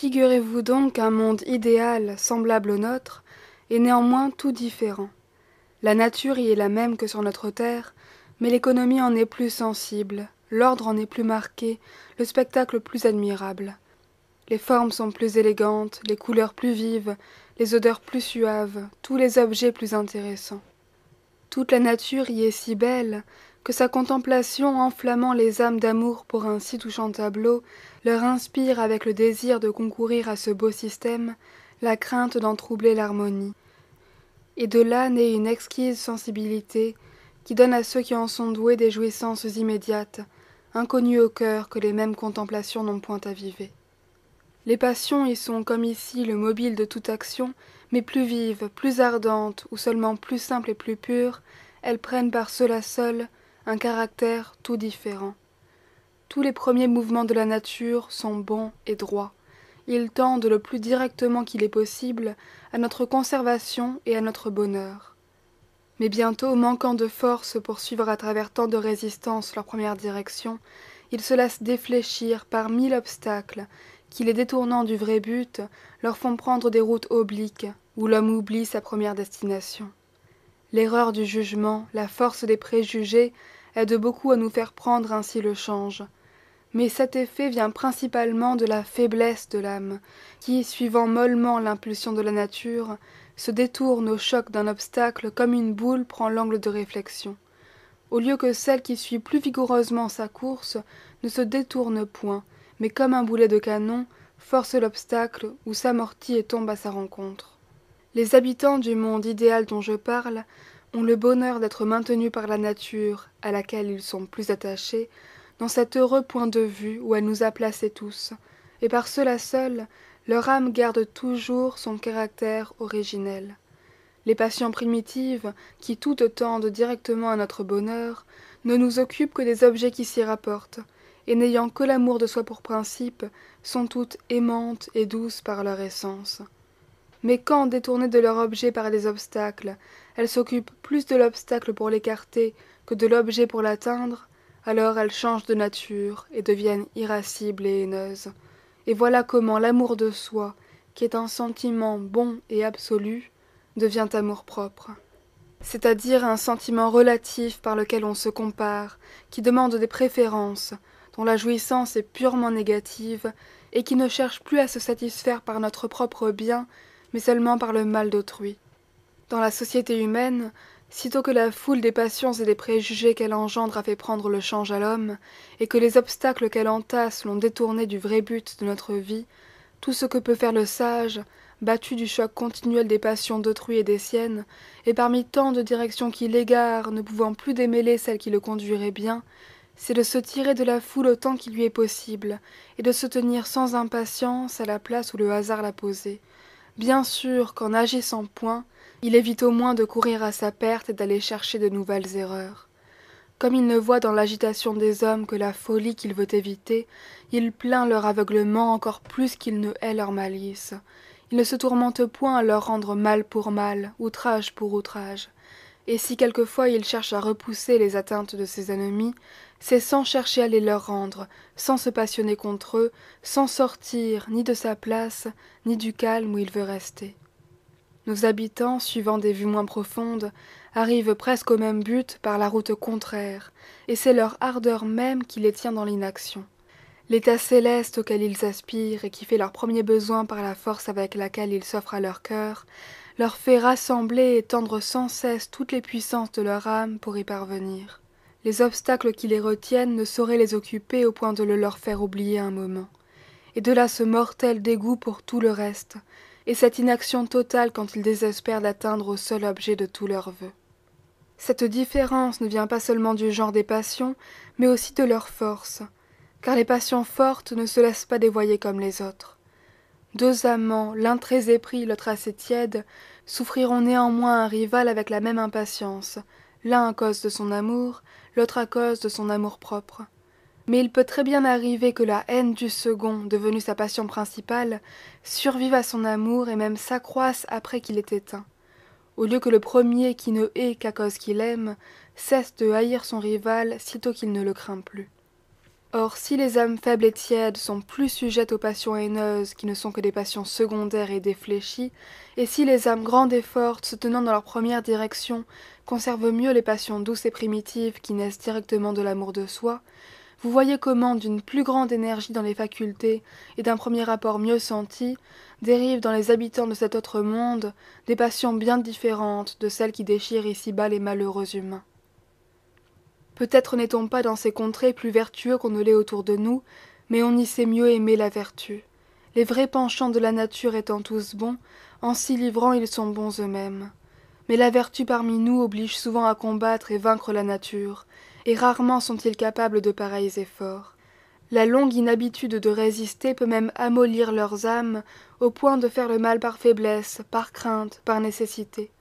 Figurez-vous donc qu'un monde idéal, semblable au nôtre, est néanmoins tout différent. La nature y est la même que sur notre terre, mais l'économie en est plus sensible, l'ordre en est plus marqué, le spectacle plus admirable. Les formes sont plus élégantes, les couleurs plus vives, les odeurs plus suaves, tous les objets plus intéressants. Toute la nature y est si belle que sa contemplation enflammant les âmes d'amour pour un si touchant tableau leur inspire avec le désir de concourir à ce beau système la crainte d'en troubler l'harmonie. Et de là naît une exquise sensibilité qui donne à ceux qui en sont doués des jouissances immédiates, inconnues au cœur que les mêmes contemplations n'ont point avivé. Les passions y sont comme ici le mobile de toute action, mais plus vives, plus ardentes, ou seulement plus simples et plus pures, elles prennent par cela seules un caractère tout différent. Tous les premiers mouvements de la nature sont bons et droits. Ils tendent le plus directement qu'il est possible à notre conservation et à notre bonheur. Mais bientôt, manquant de force pour suivre à travers tant de résistance leur première direction, ils se laissent défléchir par 1000 obstacles qui, les détournant du vrai but, leur font prendre des routes obliques, où l'homme oublie sa première destination. L'erreur du jugement, la force des préjugés, aident beaucoup à nous faire prendre ainsi le change. Mais cet effet vient principalement de la faiblesse de l'âme, qui, suivant mollement l'impulsion de la nature, se détourne au choc d'un obstacle comme une boule prend l'angle de réflexion. Au lieu que celle qui suit plus vigoureusement sa course ne se détourne point, mais comme un boulet de canon, force l'obstacle ou s'amortit et tombe à sa rencontre. Les habitants du monde idéal dont je parle ont le bonheur d'être maintenus par la nature, à laquelle ils sont plus attachés, dans cet heureux point de vue où elle nous a placés tous, et par cela seul, leur âme garde toujours son caractère originel. Les passions primitives, qui toutes tendent directement à notre bonheur, ne nous occupent que des objets qui s'y rapportent, et n'ayant que l'amour de soi pour principe, sont toutes aimantes et douces par leur essence. Mais quand, détournées de leur objet par des obstacles, elles s'occupent plus de l'obstacle pour l'écarter que de l'objet pour l'atteindre, alors elles changent de nature et deviennent irascibles et haineuses. Et voilà comment l'amour de soi, qui est un sentiment bon et absolu, devient amour-propre. C'est-à-dire un sentiment relatif par lequel on se compare, qui demande des préférences, dont la jouissance est purement négative, et qui ne cherche plus à se satisfaire par notre propre bien, mais seulement par le mal d'autrui. Dans la société humaine, sitôt que la foule des passions et des préjugés qu'elle engendre a fait prendre le change à l'homme, et que les obstacles qu'elle entasse l'ont détourné du vrai but de notre vie, tout ce que peut faire le sage, battu du choc continuel des passions d'autrui et des siennes, et parmi tant de directions qui l'égarent, ne pouvant plus démêler celle qui le conduirait bien, c'est de se tirer de la foule autant qu'il lui est possible, et de se tenir sans impatience à la place où le hasard l'a posé. Bien sûr qu'en n'agissant point, il évite au moins de courir à sa perte et d'aller chercher de nouvelles erreurs. Comme il ne voit dans l'agitation des hommes que la folie qu'il veut éviter, il plaint leur aveuglement encore plus qu'il ne hait leur malice. Il ne se tourmente point à leur rendre mal pour mal, outrage pour outrage. Et si quelquefois il cherche à repousser les atteintes de ses ennemis, c'est sans chercher à les leur rendre, sans se passionner contre eux, sans sortir ni de sa place, ni du calme où il veut rester. Nos habitants, suivant des vues moins profondes, arrivent presque au même but par la route contraire, et c'est leur ardeur même qui les tient dans l'inaction. L'état céleste auquel ils aspirent et qui fait leur premier besoin par la force avec laquelle ils s'offrent à leur cœur, leur fait rassembler et tendre sans cesse toutes les puissances de leur âme pour y parvenir. Les obstacles qui les retiennent ne sauraient les occuper au point de le leur faire oublier un moment. Et de là ce mortel dégoût pour tout le reste, et cette inaction totale quand ils désespèrent d'atteindre au seul objet de tous leurs vœux. Cette différence ne vient pas seulement du genre des passions, mais aussi de leur force, car les passions fortes ne se laissent pas dévoyer comme les autres. Deux amants, l'un très épris, l'autre assez tiède, souffriront néanmoins un rival avec la même impatience, l'un à cause de son amour, l'autre à cause de son amour-propre. Mais il peut très bien arriver que la haine du second, devenue sa passion principale, survive à son amour et même s'accroisse après qu'il est éteint, au lieu que le premier qui ne hait qu'à cause qu'il aime, cesse de haïr son rival sitôt qu'il ne le craint plus. Or, si les âmes faibles et tièdes sont plus sujettes aux passions haineuses qui ne sont que des passions secondaires et défléchies, et si les âmes grandes et fortes se tenant dans leur première direction conservent mieux les passions douces et primitives qui naissent directement de l'amour de soi, vous voyez comment d'une plus grande énergie dans les facultés et d'un premier rapport mieux senti, dérivent dans les habitants de cet autre monde des passions bien différentes de celles qui déchirent ici-bas les malheureux humains. Peut-être n'est-on pas dans ces contrées plus vertueux qu'on ne l'est autour de nous, mais on y sait mieux aimer la vertu. Les vrais penchants de la nature étant tous bons, en s'y livrant ils sont bons eux-mêmes. Mais la vertu parmi nous oblige souvent à combattre et vaincre la nature, et rarement sont-ils capables de pareils efforts. La longue inhabitude de résister peut même amollir leurs âmes, au point de faire le mal par faiblesse, par crainte, par nécessité.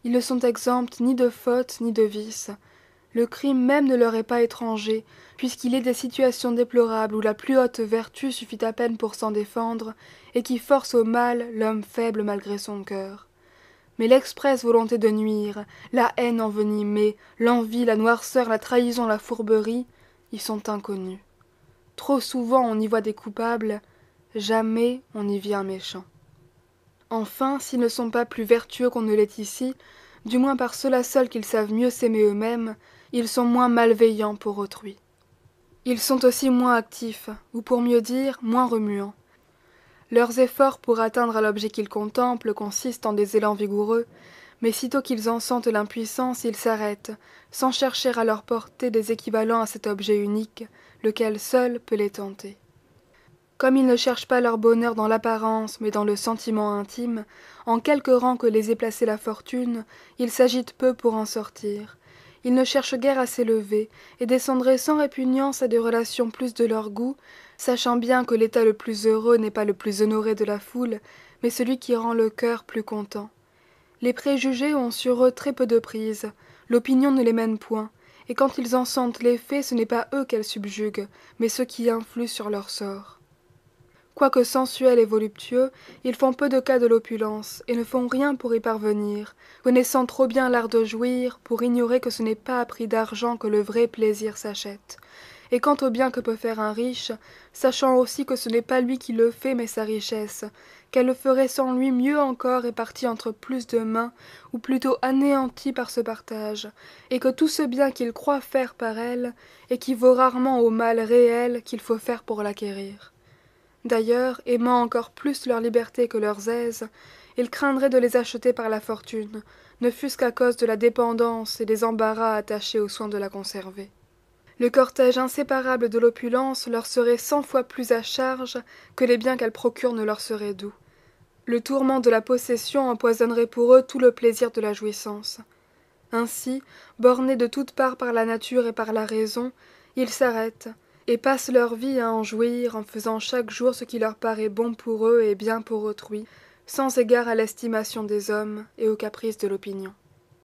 Ils ne sont exempts ni de faute ni de vice. Le crime même ne leur est pas étranger, puisqu'il est des situations déplorables où la plus haute vertu suffit à peine pour s'en défendre, et qui force au mal l'homme faible malgré son cœur. Mais l'expresse volonté de nuire, la haine envenimée, l'envie, la noirceur, la trahison, la fourberie, y sont inconnus. Trop souvent on y voit des coupables, jamais on y vit un méchant. Enfin, s'ils ne sont pas plus vertueux qu'on ne l'est ici, du moins par ceux-là seuls qu'ils savent mieux s'aimer eux-mêmes, ils sont moins malveillants pour autrui. Ils sont aussi moins actifs, ou pour mieux dire, moins remuants. Leurs efforts pour atteindre à l'objet qu'ils contemplent consistent en des élans vigoureux, mais sitôt qu'ils en sentent l'impuissance, ils s'arrêtent, sans chercher à leur porter des équivalents à cet objet unique, lequel seul peut les tenter. Comme ils ne cherchent pas leur bonheur dans l'apparence, mais dans le sentiment intime, en quelque rang que les ait placés la fortune, ils s'agitent peu pour en sortir. Ils ne cherchent guère à s'élever, et descendraient sans répugnance à des relations plus de leur goût, sachant bien que l'état le plus heureux n'est pas le plus honoré de la foule, mais celui qui rend le cœur plus content. Les préjugés ont sur eux très peu de prise, l'opinion ne les mène point, et quand ils en sentent l'effet, ce n'est pas eux qu'elle subjugue, mais ceux qui influent sur leur sort. Quoique sensuels et voluptueux, ils font peu de cas de l'opulence, et ne font rien pour y parvenir, connaissant trop bien l'art de jouir, pour ignorer que ce n'est pas à prix d'argent que le vrai plaisir s'achète. Et quant au bien que peut faire un riche, sachant aussi que ce n'est pas lui qui le fait mais sa richesse, qu'elle le ferait sans lui mieux encore répartie entre plus de mains, ou plutôt anéantie par ce partage, et que tout ce bien qu'il croit faire par elle équivaut rarement au mal réel qu'il faut faire pour l'acquérir. D'ailleurs, aimant encore plus leur liberté que leurs aises, ils craindraient de les acheter par la fortune, ne fût-ce qu'à cause de la dépendance et des embarras attachés aux soins de la conserver. Le cortège inséparable de l'opulence leur serait 100 fois plus à charge que les biens qu'elle procure ne leur seraient doux. Le tourment de la possession empoisonnerait pour eux tout le plaisir de la jouissance. Ainsi, bornés de toutes parts par la nature et par la raison, ils s'arrêtent, et passent leur vie à en jouir en faisant chaque jour ce qui leur paraît bon pour eux et bien pour autrui, sans égard à l'estimation des hommes et aux caprices de l'opinion.